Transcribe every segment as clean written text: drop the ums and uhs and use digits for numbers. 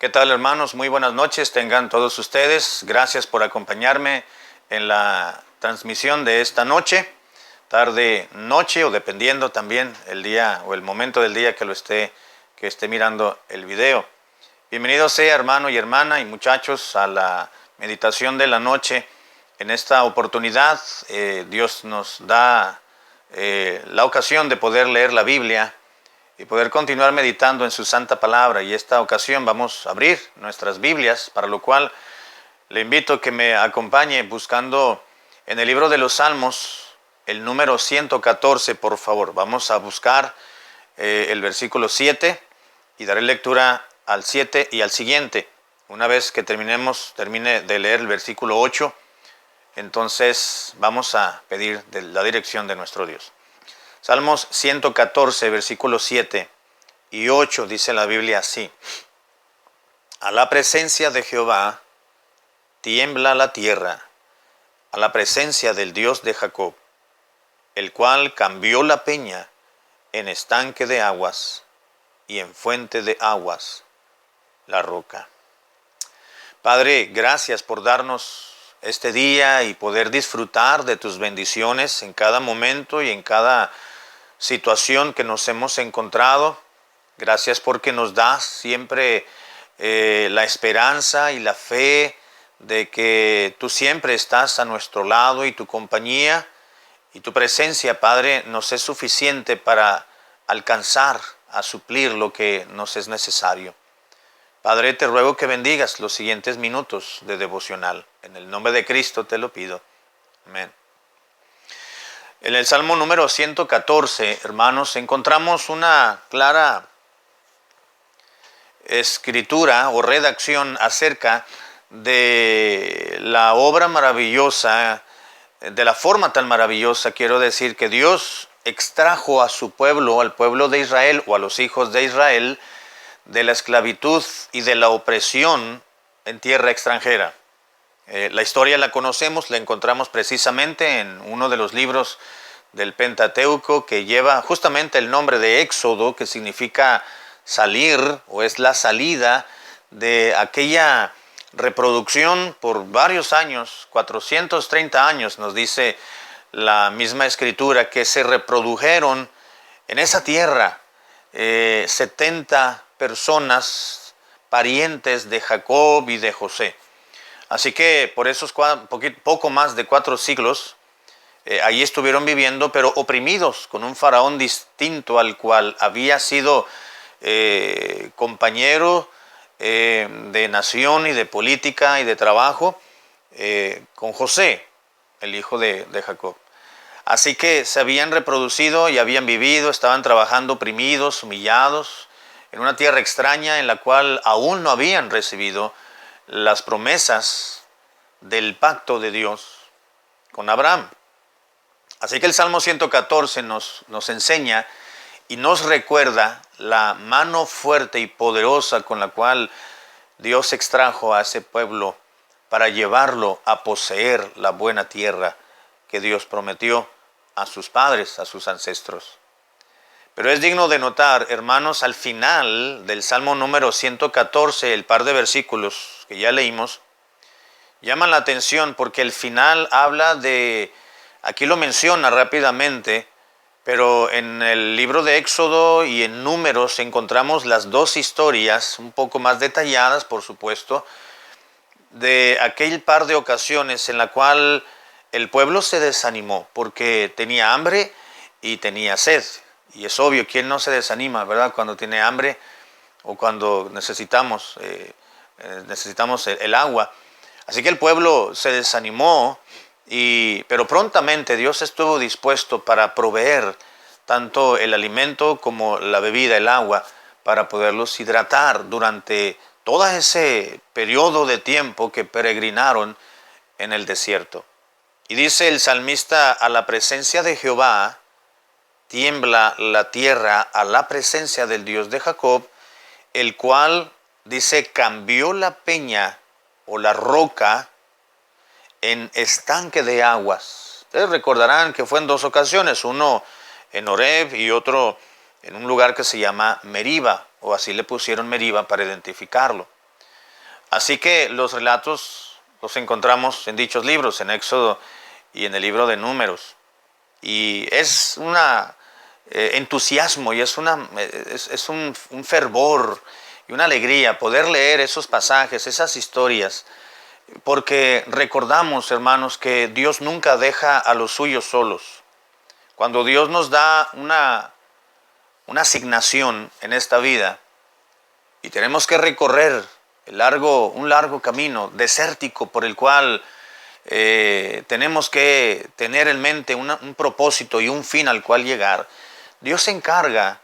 ¿Qué tal, hermanos? Muy buenas noches tengan todos ustedes. Gracias por acompañarme en la transmisión de esta noche, tarde, noche o dependiendo también el día o el momento del día que esté mirando el video. Bienvenido sea, hermano y hermana y muchachos, a la meditación de la noche. En esta oportunidad Dios nos da la ocasión de poder leer la Biblia y poder continuar meditando en su santa palabra. Y esta ocasión vamos a abrir nuestras Biblias, para lo cual le invito a que me acompañe buscando en el libro de los Salmos el número 114, por favor. Vamos a buscar el versículo 7 y daré lectura al 7 y al siguiente. Una vez que termine de leer el versículo 8, entonces vamos a pedir la dirección de nuestro Dios. Salmos 114, versículos 7 y 8, dice la Biblia así: A la presencia de Jehová tiembla la tierra, a la presencia del Dios de Jacob, el cual cambió la peña en estanque de aguas y en fuente de aguas la roca. Padre, gracias por darnos este día y poder disfrutar de tus bendiciones en cada momento y en cada situación que nos hemos encontrado. Gracias porque nos das siempre la esperanza y la fe de que tú siempre estás a nuestro lado y tu compañía y tu presencia, Padre, nos es suficiente para alcanzar a suplir lo que nos es necesario. Padre, te ruego que bendigas los siguientes minutos de devocional. En el nombre de Cristo te lo pido. Amén. En el Salmo número 114, hermanos, encontramos una clara escritura o redacción acerca de la obra maravillosa, de la forma tan maravillosa, quiero decir, que Dios extrajo a su pueblo, al pueblo de Israel o a los hijos de Israel, de la esclavitud y de la opresión en tierra extranjera. La historia la conocemos, la encontramos precisamente en uno de los libros del Pentateuco, que lleva justamente el nombre de Éxodo, que significa salir, o es la salida de aquella reproducción por varios años, 430 años, nos dice la misma escritura, que se reprodujeron en esa tierra 70 personas parientes de Jacob y de José. Así que por esos poco más de 4 siglos, allí estuvieron viviendo, pero oprimidos, con un faraón distinto al cual había sido compañero de nación y de política y de trabajo, con José, el hijo de Jacob. Así que se habían reproducido y habían vivido, estaban trabajando oprimidos, humillados, en una tierra extraña en la cual aún no habían recibido las promesas del pacto de Dios con Abraham. Así que el Salmo 114 nos enseña y nos recuerda la mano fuerte y poderosa con la cual Dios extrajo a ese pueblo para llevarlo a poseer la buena tierra que Dios prometió a sus padres, a sus ancestros. Pero es digno de notar, hermanos, al final del Salmo número 114, el par de versículos que ya leímos, llaman la atención porque el final habla de, aquí lo menciona rápidamente, pero en el libro de Éxodo y en Números encontramos las dos historias, un poco más detalladas, por supuesto, de aquel par de ocasiones en la cual el pueblo se desanimó porque tenía hambre y tenía sed. Y es obvio, ¿quién no se desanima, verdad? Cuando tiene hambre o cuando necesitamos el agua. Así que el pueblo se desanimó, pero prontamente Dios estuvo dispuesto para proveer tanto el alimento como la bebida, el agua, para poderlos hidratar durante todo ese periodo de tiempo que peregrinaron en el desierto. Y dice el salmista: a la presencia de Jehová tiembla la tierra, a la presencia del Dios de Jacob, el cual, dice, cambió la peña o la roca en estanque de aguas. Ustedes recordarán que fue en 2 ocasiones, uno en Horeb y otro en un lugar que se llama Meriba, o así le pusieron Meriba para identificarlo. Así que los relatos los encontramos en dichos libros, en Éxodo y en el libro de Números. Y es un entusiasmo y es un fervor y una alegría poder leer esos pasajes, esas historias, porque recordamos, hermanos, que Dios nunca deja a los suyos solos. Cuando Dios nos da una asignación en esta vida y tenemos que recorrer un largo camino desértico por el cual tenemos que tener en mente un propósito y un fin al cual llegar, Dios se encarga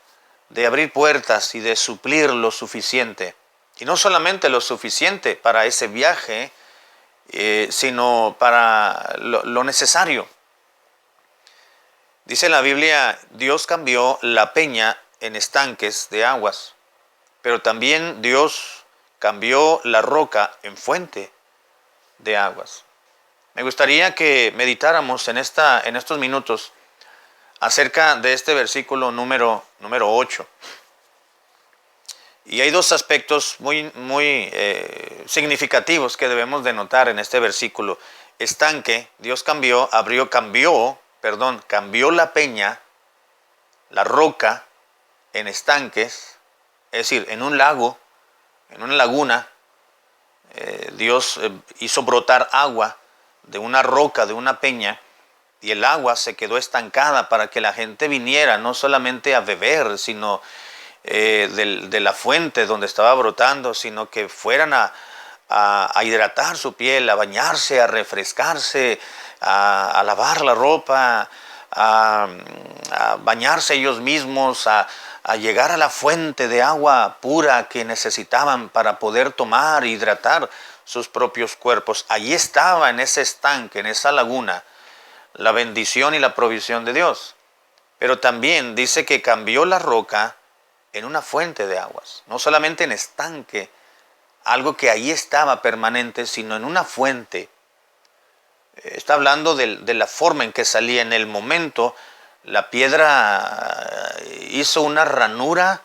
de abrir puertas y de suplir lo suficiente. Y no solamente lo suficiente para ese viaje, sino para lo necesario. Dice la Biblia, Dios cambió la peña en estanques de aguas, pero también Dios cambió la roca en fuente de aguas. Me gustaría que meditáramos en estos minutos acerca de este versículo número 8. Y hay dos aspectos muy significativos que debemos de notar en este versículo. Estanque, Dios cambió la peña, la roca, en estanques, es decir, en un lago, en una laguna. Dios hizo brotar agua de una roca, de una peña, y el agua se quedó estancada para que la gente viniera no solamente a beber, sino de la fuente donde estaba brotando, sino que fueran a hidratar su piel, a bañarse, a refrescarse, a lavar la ropa, a bañarse ellos mismos, a llegar a la fuente de agua pura que necesitaban para poder tomar e hidratar sus propios cuerpos. Allí estaba, en ese estanque, en esa laguna, la bendición y la provisión de Dios. Pero también dice que cambió la roca en una fuente de aguas, no solamente en estanque, algo que ahí estaba permanente, sino en una fuente. Está hablando de la forma en que salía. En el momento, la piedra hizo una ranura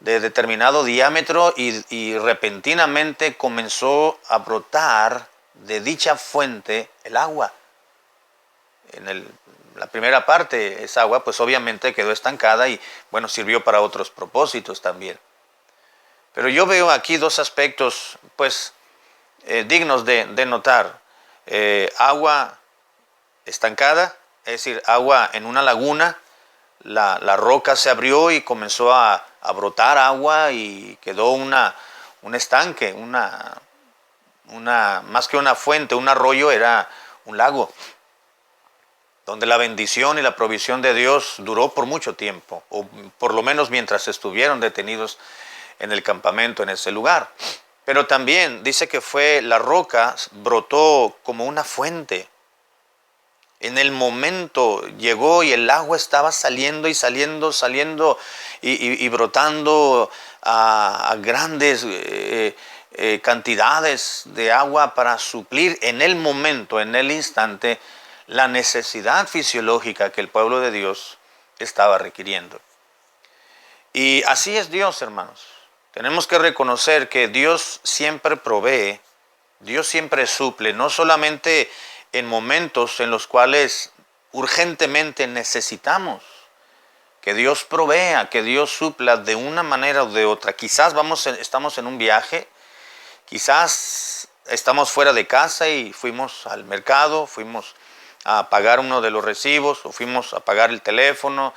de determinado diámetro y repentinamente comenzó a brotar de dicha fuente el agua. La primera parte, esa agua, pues obviamente quedó estancada y, bueno, sirvió para otros propósitos también. Pero yo veo aquí dos aspectos, pues, dignos de notar. Agua estancada, es decir, agua en una laguna, la roca se abrió y comenzó a brotar agua y quedó un estanque, más que una fuente, un arroyo, era un lago, donde la bendición y la provisión de Dios duró por mucho tiempo, o por lo menos mientras estuvieron detenidos en el campamento, en ese lugar. Pero también dice que la roca brotó como una fuente. En el momento llegó y el agua estaba saliendo y saliendo y brotando a grandes cantidades de agua para suplir en el momento, en el instante, la necesidad fisiológica que el pueblo de Dios estaba requiriendo. Y así es Dios, hermanos. Tenemos que reconocer que Dios siempre provee, Dios siempre suple, no solamente en momentos en los cuales urgentemente necesitamos que Dios provea, que Dios supla de una manera o de otra. Quizás estamos en un viaje, quizás estamos fuera de casa y fuimos al mercado, fuimos a pagar uno de los recibos o fuimos a pagar el teléfono,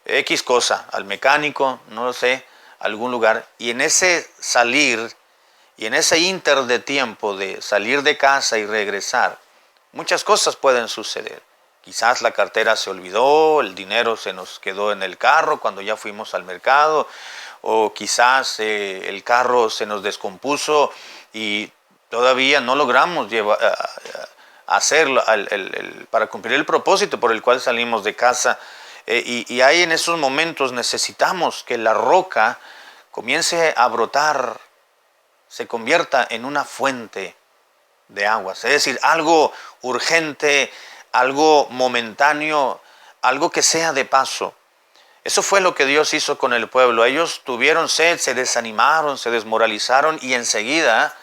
X cosa, al mecánico, no lo sé, a algún lugar. Y en ese salir y en ese inter de tiempo de salir de casa y regresar, muchas cosas pueden suceder. Quizás la cartera se olvidó, el dinero se nos quedó en el carro cuando ya fuimos al mercado, o quizás el carro se nos descompuso y todavía no logramos hacerlo para cumplir el propósito por el cual salimos de casa. Y ahí en esos momentos necesitamos que la roca comience a brotar, se convierta en una fuente de aguas, es decir, algo urgente, algo momentáneo, algo que sea de paso. Eso fue lo que Dios hizo con el pueblo. Ellos tuvieron sed, se desanimaron, se desmoralizaron y enseguida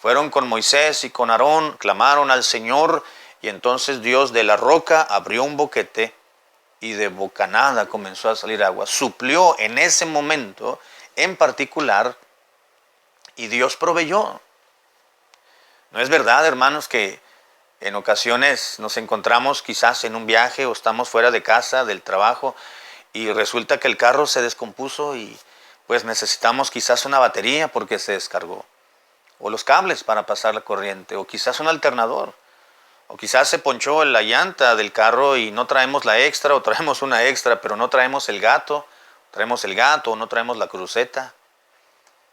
Fueron con Moisés y con Aarón, clamaron al Señor, y entonces Dios de la roca abrió un boquete y de bocanada comenzó a salir agua. Suplió en ese momento en particular y Dios proveyó. ¿No es verdad, hermanos, que en ocasiones nos encontramos quizás en un viaje o estamos fuera de casa, del trabajo, y resulta que el carro se descompuso y pues necesitamos quizás una batería porque se descargó, o los cables para pasar la corriente, o quizás un alternador, o quizás se ponchó la llanta del carro y no traemos la extra, o traemos una extra, pero no traemos el gato o no traemos la cruceta.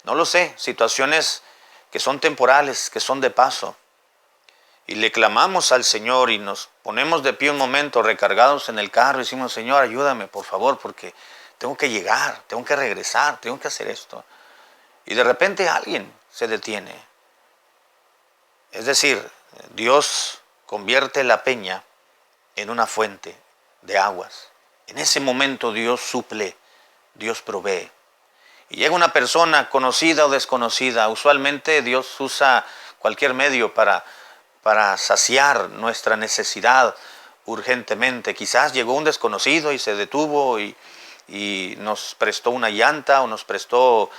No lo sé, situaciones que son temporales, que son de paso. Y le clamamos al Señor y nos ponemos de pie un momento recargados en el carro y decimos, Señor, ayúdame por favor, porque tengo que llegar, tengo que regresar, tengo que hacer esto. Y de repente alguien se detiene. Es decir, Dios convierte la peña en una fuente de aguas. En ese momento Dios suple, Dios provee. Y llega una persona conocida o desconocida. Usualmente Dios usa cualquier medio para saciar nuestra necesidad urgentemente. Quizás llegó un desconocido y se detuvo y nos prestó una llanta o nos prestó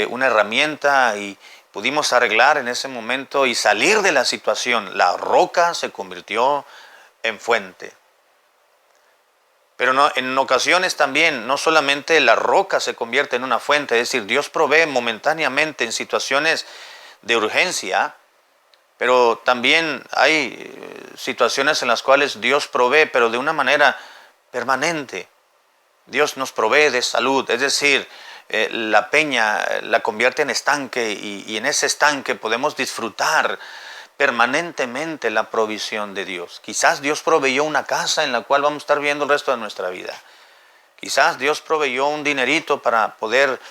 una herramienta y pudimos arreglar en ese momento y salir de la situación. La roca se convirtió en fuente. Pero no, en ocasiones también, no solamente la roca se convierte en una fuente, es decir, Dios provee momentáneamente en situaciones de urgencia, pero también hay situaciones en las cuales Dios provee, pero de una manera permanente. Dios nos provee de salud, es decir, la peña la convierte en estanque y en ese estanque podemos disfrutar permanentemente la provisión de Dios. Quizás Dios proveyó una casa en la cual vamos a estar viviendo el resto de nuestra vida. Quizás Dios proveyó un dinerito para poder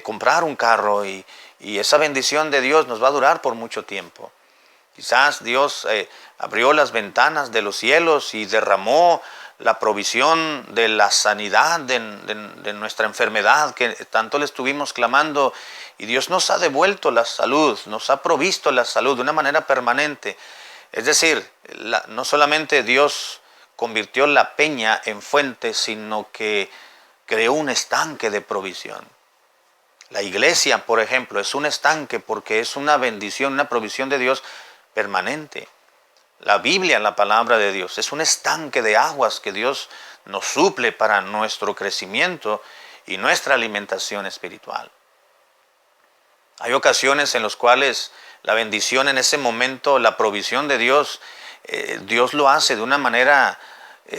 comprar un carro y esa bendición de Dios nos va a durar por mucho tiempo. Quizás Dios abrió las ventanas de los cielos y derramó la provisión de la sanidad de nuestra enfermedad que tanto le estuvimos clamando y Dios nos ha devuelto la salud, nos ha provisto la salud de una manera permanente. Es decir, no solamente Dios convirtió la peña en fuente, sino que creó un estanque de provisión. La iglesia, por ejemplo, es un estanque porque es una bendición, una provisión de Dios permanente. La Biblia, la palabra de Dios, es un estanque de aguas que Dios nos suple para nuestro crecimiento y nuestra alimentación espiritual. Hay ocasiones en las cuales la bendición en ese momento, la provisión de Dios, Dios lo hace de una manera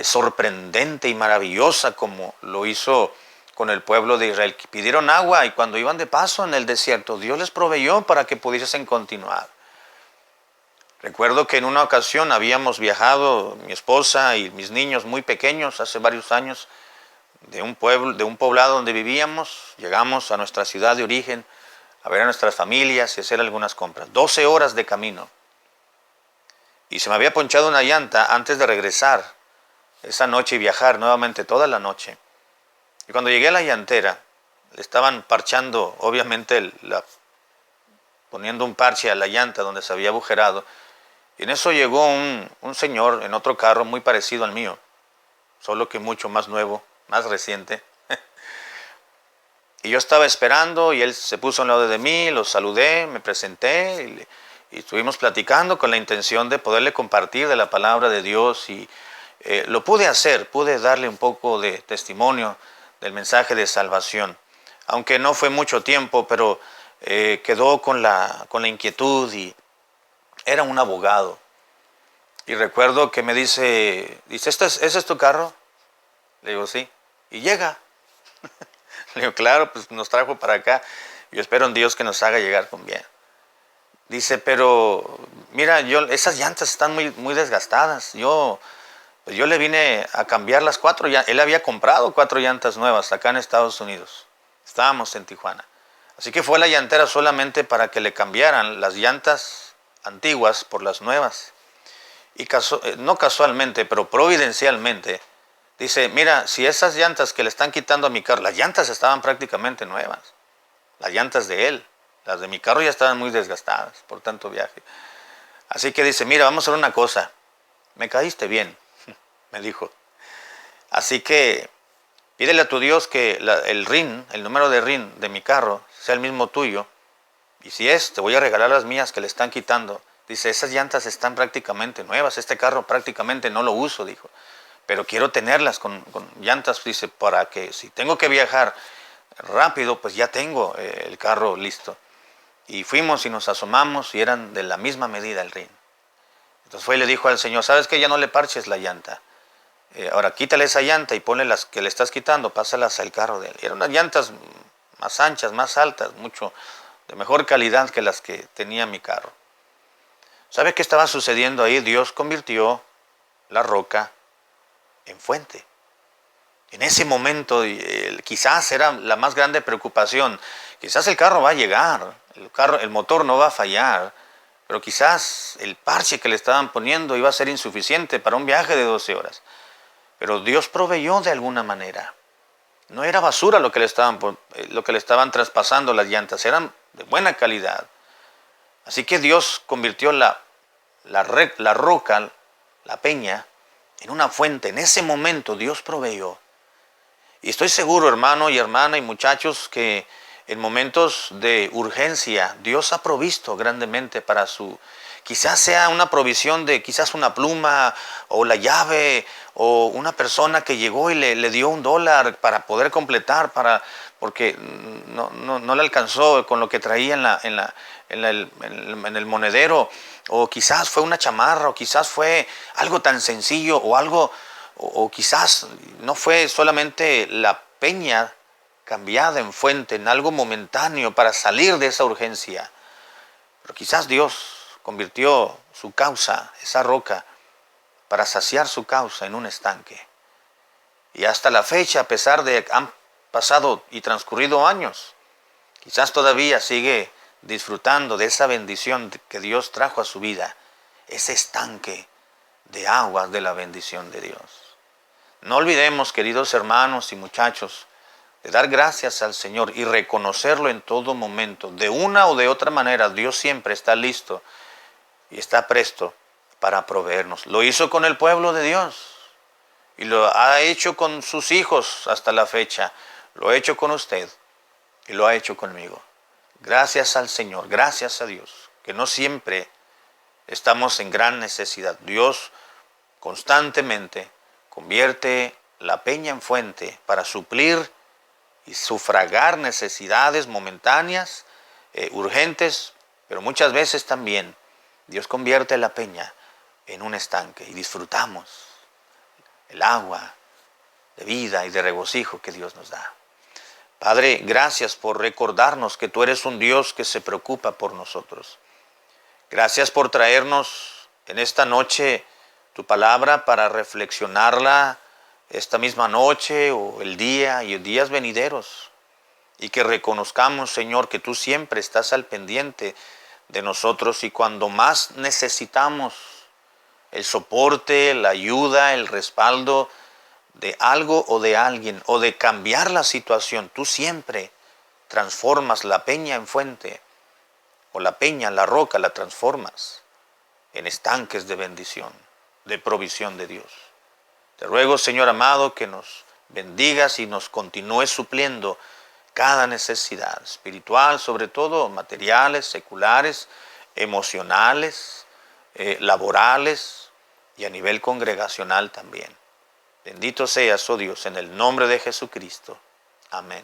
sorprendente y maravillosa como lo hizo con el pueblo de Israel. Pidieron agua y cuando iban de paso en el desierto, Dios les proveyó para que pudiesen continuar. Recuerdo que en una ocasión habíamos viajado, mi esposa y mis niños muy pequeños, hace varios años, de un poblado donde vivíamos. Llegamos a nuestra ciudad de origen a ver a nuestras familias y hacer algunas compras. 12 horas de camino. Y se me había ponchado una llanta antes de regresar esa noche y viajar nuevamente toda la noche. Y cuando llegué a la llantera, le estaban parchando, obviamente, poniendo un parche a la llanta donde se había agujerado. Y en eso llegó un señor en otro carro muy parecido al mío, solo que mucho más nuevo, más reciente. Y yo estaba esperando y él se puso al lado de mí, lo saludé, me presenté y estuvimos platicando con la intención de poderle compartir de la palabra de Dios y lo pude hacer, pude darle un poco de testimonio del mensaje de salvación. Aunque no fue mucho tiempo, pero quedó con la inquietud y era un abogado. Y recuerdo que me dice, ¿ese es tu carro? Le digo, sí. Y llega. Le digo, claro, pues nos trajo para acá. Yo espero en Dios que nos haga llegar con bien. Dice, pero mira, esas llantas están muy, muy desgastadas. Yo le vine a cambiar las 4 llantas. Él había comprado 4 llantas nuevas acá en Estados Unidos. Estábamos en Tijuana. Así que fue a la llantera solamente para que le cambiaran las llantas antiguas por las nuevas. Y no casualmente, pero providencialmente, dice, mira, si esas llantas que le están quitando a mi carro, las llantas estaban prácticamente nuevas, las llantas de él. Las de mi carro ya estaban muy desgastadas por tanto viaje. Así que dice, mira, vamos a hacer una cosa. Me caíste bien, me dijo. Así que pídele a tu Dios que el número de RIN de mi carro sea el mismo tuyo. Y si es, te voy a regalar las mías que le están quitando. Dice, esas llantas están prácticamente nuevas. Este carro prácticamente no lo uso, dijo. Pero quiero tenerlas con llantas, dice, para que si tengo que viajar rápido, pues ya tengo el carro listo. Y fuimos y nos asomamos y eran de la misma medida el RIN. Entonces fue y le dijo al Señor, ¿sabes qué? Ya no le parches la llanta. Ahora quítale esa llanta y ponle las que le estás quitando, pásalas al carro de él. Y eran unas llantas más anchas, más altas, mucho de mejor calidad que las que tenía mi carro. ¿Sabe qué estaba sucediendo ahí? Dios convirtió la roca en fuente. En ese momento quizás era la más grande preocupación. Quizás el carro va a llegar, el motor no va a fallar, pero quizás el parche que le estaban poniendo iba a ser insuficiente para un viaje de 12 horas. Pero Dios proveyó de alguna manera. No era basura lo que le estaban traspasando las llantas, eran de buena calidad. Así que Dios convirtió la roca, la peña, en una fuente. En ese momento Dios proveyó. Y estoy seguro, hermano y hermana y muchachos, que en momentos de urgencia Dios ha provisto grandemente para quizás sea una provisión de quizás una pluma o la llave o una persona que llegó y le dio $1 para poder completar, porque no le alcanzó con lo que traía en el monedero, o quizás fue una chamarra, o quizás fue algo tan sencillo, o quizás no fue solamente la peña cambiada en fuente, en algo momentáneo para salir de esa urgencia. Pero quizás Dios convirtió su causa, esa roca, para saciar su causa en un estanque. Y hasta la fecha, a pesar de que han pasado y transcurrido años, quizás todavía sigue disfrutando de esa bendición que Dios trajo a su vida, ese estanque de aguas de la bendición de Dios. No olvidemos, queridos hermanos y muchachos, de dar gracias al Señor y reconocerlo en todo momento. De una o de otra manera, Dios siempre está listo y está presto para proveernos. Lo hizo con el pueblo de Dios y lo ha hecho con sus hijos hasta la fecha. Lo ha hecho con usted y lo ha hecho conmigo. Gracias al Señor, gracias a Dios, que no siempre estamos en gran necesidad. Dios constantemente convierte la peña en fuente para suplir y sufragar necesidades momentáneas, urgentes, pero muchas veces también Dios convierte la peña en un estanque y disfrutamos el agua de vida y de regocijo que Dios nos da. Padre, gracias por recordarnos que tú eres un Dios que se preocupa por nosotros. Gracias por traernos en esta noche tu palabra para reflexionarla esta misma noche o el día y días venideros. Y que reconozcamos, Señor, que tú siempre estás al pendiente de nosotros y cuando más necesitamos el soporte, la ayuda, el respaldo de algo o de alguien o de cambiar la situación, tú siempre transformas la peña en fuente o la peña, la roca, la transformas en estanques de bendición, de provisión de Dios. Te ruego, Señor amado, que nos bendigas y nos continúes supliendo cada necesidad espiritual, sobre todo materiales, seculares, emocionales, laborales y a nivel congregacional también. Bendito seas, oh Dios, en el nombre de Jesucristo. Amén.